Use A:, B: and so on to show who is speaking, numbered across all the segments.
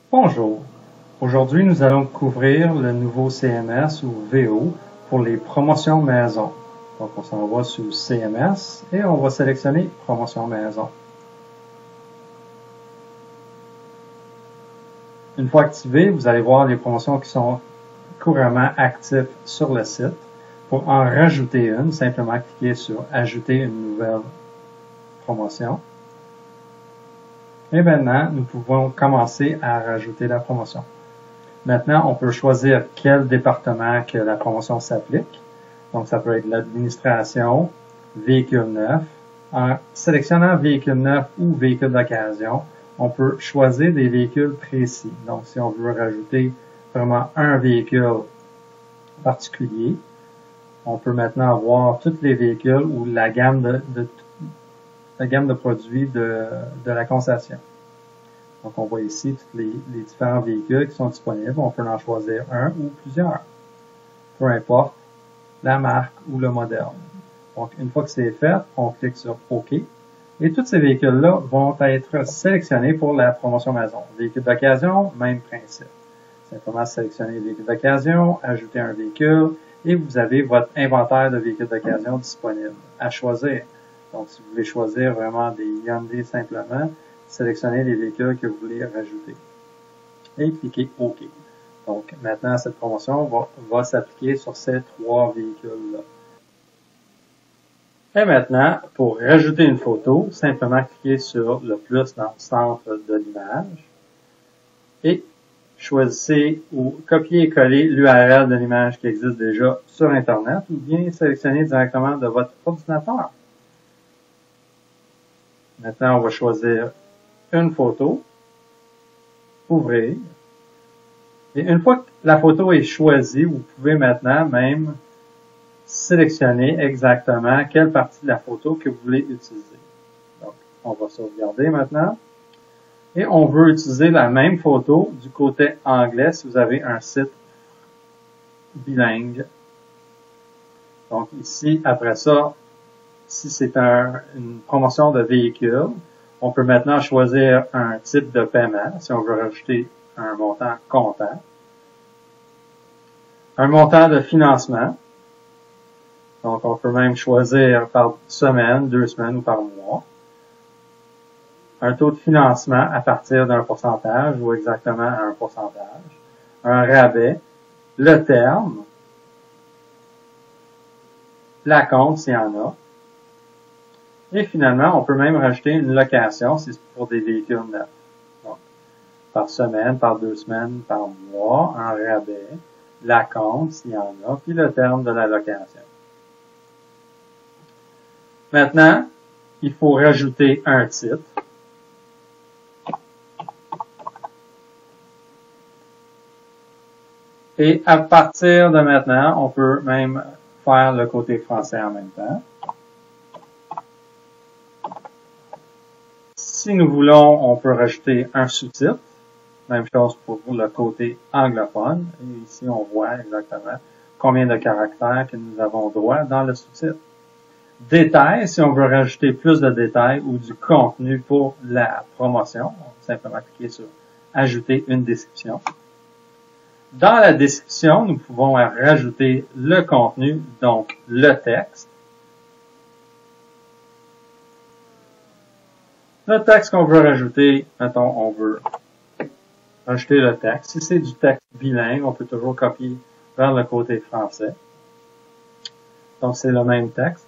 A: Bonjour. Aujourd'hui, nous allons couvrir le nouveau CMS ou VO pour les promotions maison. Donc, on s'en va sur CMS et on va sélectionner promotion maison. Une fois activé, vous allez voir les promotions qui sont couramment actives sur le site. Pour en rajouter une, simplement cliquez sur Ajouter une nouvelle promotion. Et maintenant, nous pouvons commencer à rajouter la promotion. Maintenant, on peut choisir quel département que la promotion s'applique. Donc, ça peut être l'administration, véhicule neuf. En sélectionnant véhicule neuf ou véhicule d'occasion, on peut choisir des véhicules précis. Donc, si on veut rajouter vraiment un véhicule particulier, on peut maintenant avoir tous les véhicules ou la gamme de produits de la concession. Donc, on voit ici tous les différents véhicules qui sont disponibles. On peut en choisir un ou plusieurs, peu importe la marque ou le modèle. Donc, une fois que c'est fait, on clique sur OK. Et tous ces véhicules-là vont être sélectionnés pour la promotion maison. Véhicule d'occasion, même principe. Simplement sélectionner les véhicules d'occasion, ajouter un véhicule, et vous avez votre inventaire de véhicules d'occasion disponible à choisir. Donc, si vous voulez choisir vraiment des Hyundai simplement, sélectionnez les véhicules que vous voulez rajouter. Et cliquez OK. Donc, maintenant, cette promotion va s'appliquer sur ces trois véhicules-là. Et maintenant, pour rajouter une photo, simplement cliquez sur le plus dans le centre de l'image et choisissez ou copier et coller l'URL de l'image qui existe déjà sur Internet ou bien sélectionner directement de votre ordinateur. Maintenant, on va choisir une photo, ouvrir, et une fois que la photo est choisie, vous pouvez maintenant même sélectionner exactement quelle partie de la photo que vous voulez utiliser. Donc, on va sauvegarder maintenant. Et on veut utiliser la même photo du côté anglais si vous avez un site bilingue. Donc ici, après ça, si c'est une promotion de véhicule, on peut maintenant choisir un type de paiement si on veut rajouter un montant comptant. Un montant de financement. Donc on peut même choisir par semaine, 2 semaines ou par mois. Un taux de financement à partir d'un pourcentage ou exactement à un pourcentage, un rabais, le terme, la compte s'il y en a, et finalement, on peut même rajouter une location si c'est pour des véhicules neufs. Donc, par semaine, par 2 semaines, par mois, un rabais, la compte s'il y en a, puis le terme de la location. Maintenant, il faut rajouter un titre. Et à partir de maintenant, on peut même faire le côté français en même temps. Si nous voulons, on peut rajouter un sous-titre. Même chose pour le côté anglophone. Et ici, on voit exactement combien de caractères que nous avons droit dans le sous-titre. Détails, si on veut rajouter plus de détails ou du contenu pour la promotion, on va simplement cliquer sur Ajouter une description. Dans la description, nous pouvons rajouter le contenu, donc le texte. Le texte qu'on veut rajouter, mettons, on veut rajouter le texte. Si c'est du texte bilingue, on peut toujours copier vers le côté français. Donc, c'est le même texte.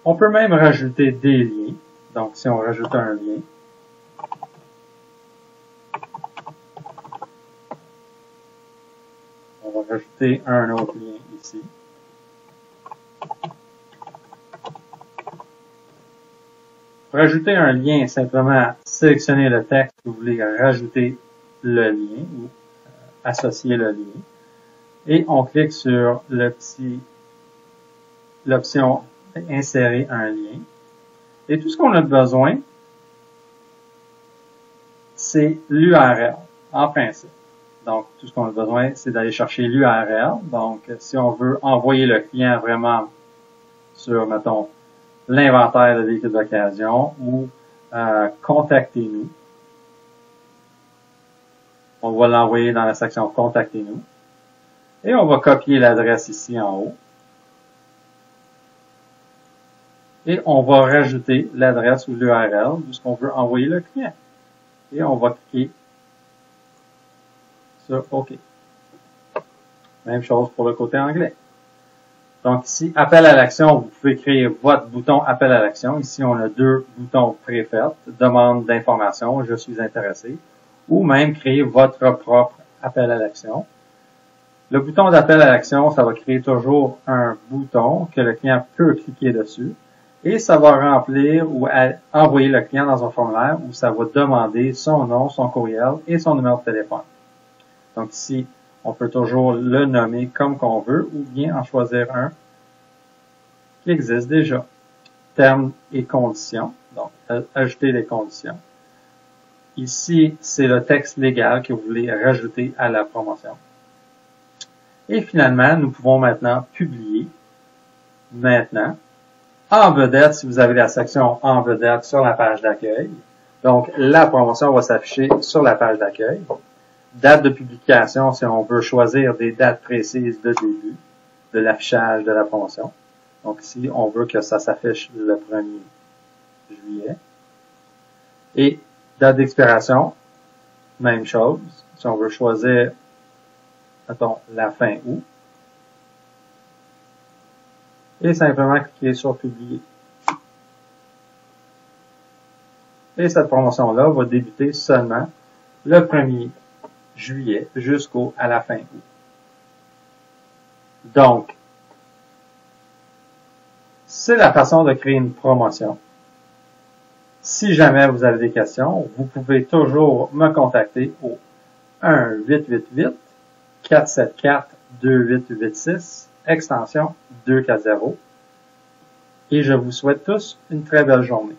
A: On peut même rajouter des liens. Donc, si on rajoute un lien, on va rajouter un autre lien ici. Pour rajouter un lien, simplement sélectionnez le texte que vous voulez rajouter le lien ou associer le lien. Et on clique sur l'option Insérer un lien. Et tout ce qu'on a besoin, c'est l'URL, en principe. Donc, tout ce qu'on a besoin, c'est d'aller chercher l'URL. Donc, si on veut envoyer le client vraiment sur, mettons, l'inventaire de véhicules d'occasion ou contactez-nous. On va l'envoyer dans la section « Contactez-nous ». Et on va copier l'adresse ici en haut. Et on va rajouter l'adresse ou l'URL de ce qu'on veut envoyer le client. Et on va cliquer sur OK. Même chose pour le côté anglais. Donc ici, appel à l'action, vous pouvez créer votre bouton appel à l'action. Ici, on a deux boutons préfaits, demande d'information, je suis intéressé, ou même créer votre propre appel à l'action. Le bouton d'appel à l'action, ça va créer toujours un bouton que le client peut cliquer dessus et ça va remplir ou envoyer le client dans un formulaire où ça va demander son nom, son courriel et son numéro de téléphone. Donc ici, on peut toujours le nommer comme qu'on veut ou bien en choisir un qui existe déjà. Termes et conditions. Donc, ajouter les conditions. Ici, c'est le texte légal que vous voulez rajouter à la promotion. Et finalement, nous pouvons maintenant publier. Maintenant, en vedette, si vous avez la section en vedette sur la page d'accueil. Donc, la promotion va s'afficher sur la page d'accueil. Date de publication, si on veut choisir des dates précises de début de l'affichage de la promotion. Donc ici, on veut que ça s'affiche le 1er juillet. Et date d'expiration, même chose. Si on veut choisir, mettons, la fin août. Et simplement cliquer sur publier. Et cette promotion-là va débuter seulement le 1er juillet à la fin août. Donc, c'est la façon de créer une promotion. Si jamais vous avez des questions, vous pouvez toujours me contacter au 1-888-474-2886, extension 240. Et je vous souhaite tous une très belle journée.